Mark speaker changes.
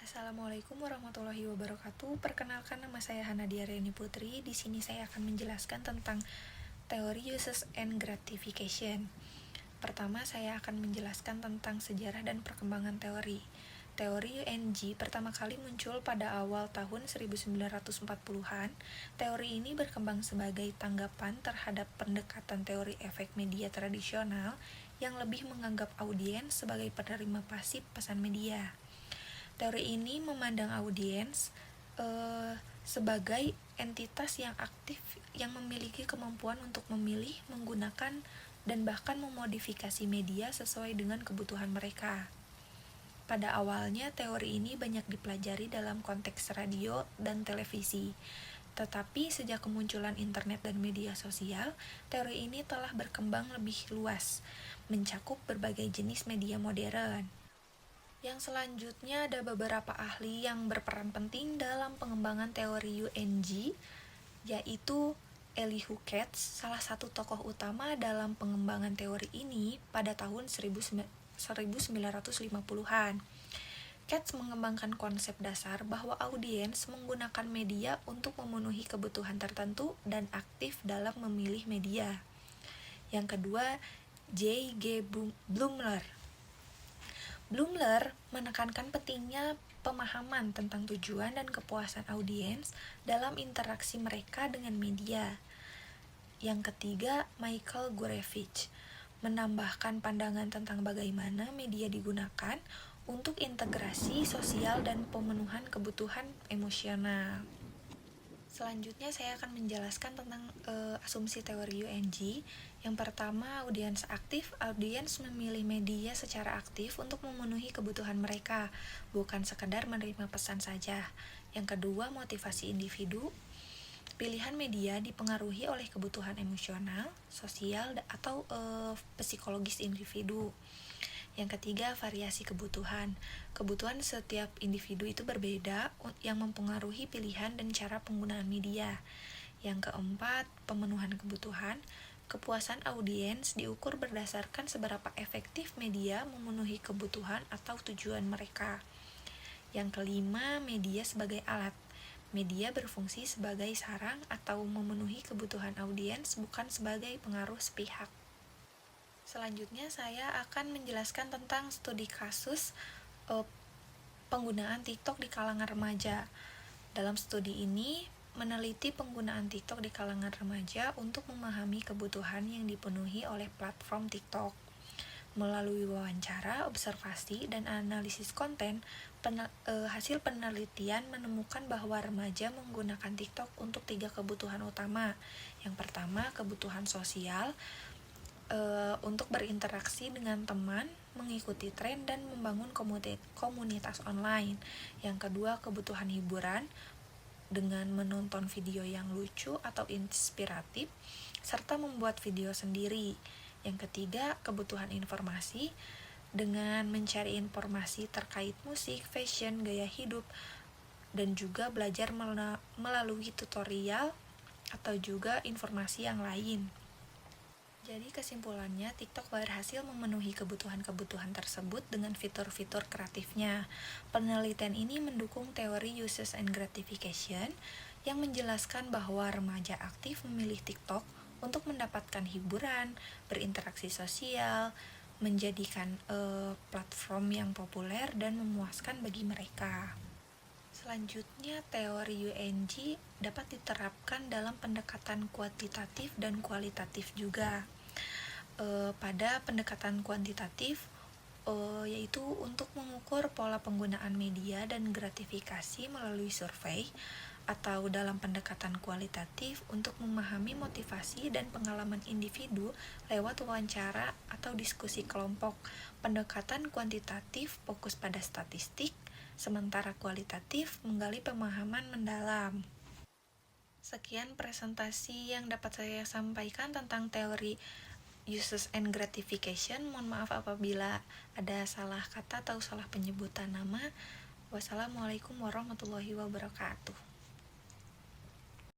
Speaker 1: Assalamualaikum warahmatullahi wabarakatuh. Perkenalkan, nama saya Hanadia Reni Putri. Di sini saya akan menjelaskan tentang teori uses and gratification. Pertama, saya akan menjelaskan tentang sejarah dan perkembangan teori. Teori UNG pertama kali muncul pada awal tahun 1940-an. Teori ini berkembang sebagai tanggapan terhadap pendekatan teori efek media tradisional yang lebih menganggap audiens sebagai penerima pasif pesan media. Teori ini memandang audiens sebagai entitas yang aktif yang memiliki kemampuan untuk memilih, menggunakan, dan bahkan memodifikasi media sesuai dengan kebutuhan mereka. Pada awalnya, teori ini banyak dipelajari dalam konteks radio dan televisi. Tetapi sejak kemunculan internet dan media sosial, teori ini telah berkembang lebih luas, mencakup berbagai jenis media modern. Yang selanjutnya ada beberapa ahli yang berperan penting dalam pengembangan teori UNG, yaitu Elihu Katz, salah satu tokoh utama dalam pengembangan teori ini pada tahun 1950-an. Katz mengembangkan konsep dasar bahwa audiens menggunakan media untuk memenuhi kebutuhan tertentu dan aktif dalam memilih media. Yang kedua, J.G. Blumler. Blumler menekankan pentingnya pemahaman tentang tujuan dan kepuasan audiens dalam interaksi mereka dengan media. Yang ketiga, Michael Gurevich menambahkan pandangan tentang bagaimana media digunakan untuk integrasi sosial dan pemenuhan kebutuhan emosional. Selanjutnya saya akan menjelaskan tentang asumsi teori UNG. Yang pertama, audiens aktif. Audiens memilih media secara aktif untuk memenuhi kebutuhan mereka, bukan sekedar menerima pesan saja. Yang kedua, motivasi individu. Pilihan media dipengaruhi oleh kebutuhan emosional, sosial, atau psikologis individu. Yang ketiga, variasi kebutuhan. Kebutuhan setiap individu itu berbeda yang mempengaruhi pilihan dan cara penggunaan media. Yang keempat, pemenuhan kebutuhan. Kepuasan audiens diukur berdasarkan seberapa efektif media memenuhi kebutuhan atau tujuan mereka. Yang kelima, media sebagai alat. Media berfungsi sebagai sarang atau memenuhi kebutuhan audiens, bukan sebagai pengaruh sepihak. Selanjutnya saya akan menjelaskan tentang studi kasus penggunaan TikTok di kalangan remaja. Dalam studi ini meneliti penggunaan TikTok di kalangan remaja untuk memahami kebutuhan yang dipenuhi oleh platform TikTok. Melalui wawancara, observasi, dan analisis konten, hasil penelitian menemukan bahwa remaja menggunakan TikTok untuk 3 kebutuhan utama. Yang pertama, kebutuhan sosial, untuk berinteraksi dengan teman, mengikuti tren, dan membangun komunitas online. Yang kedua, kebutuhan hiburan dengan menonton video yang lucu atau inspiratif, serta membuat video sendiri. Yang ketiga, kebutuhan informasi dengan mencari informasi terkait musik, fashion, gaya hidup, dan juga belajar melalui tutorial atau juga informasi yang lain. Jadi kesimpulannya, TikTok berhasil memenuhi kebutuhan-kebutuhan tersebut dengan fitur-fitur kreatifnya. Penelitian ini mendukung teori uses and gratification yang menjelaskan bahwa remaja aktif memilih TikTok untuk mendapatkan hiburan, berinteraksi sosial, menjadikan platform yang populer dan memuaskan bagi mereka. Selanjutnya, teori UNG dapat diterapkan dalam pendekatan kuantitatif dan kualitatif juga. Pada pendekatan kuantitatif, yaitu untuk mengukur pola penggunaan media dan gratifikasi melalui survei, atau dalam pendekatan kualitatif untuk memahami motivasi dan pengalaman individu lewat wawancara atau diskusi kelompok. Pendekatan kuantitatif fokus pada statistik, sementara kualitatif menggali pemahaman mendalam. Sekian presentasi yang dapat saya sampaikan tentang teori uses and gratification. Mohon maaf apabila ada salah kata atau salah penyebutan nama. Wassalamualaikum warahmatullahi wabarakatuh.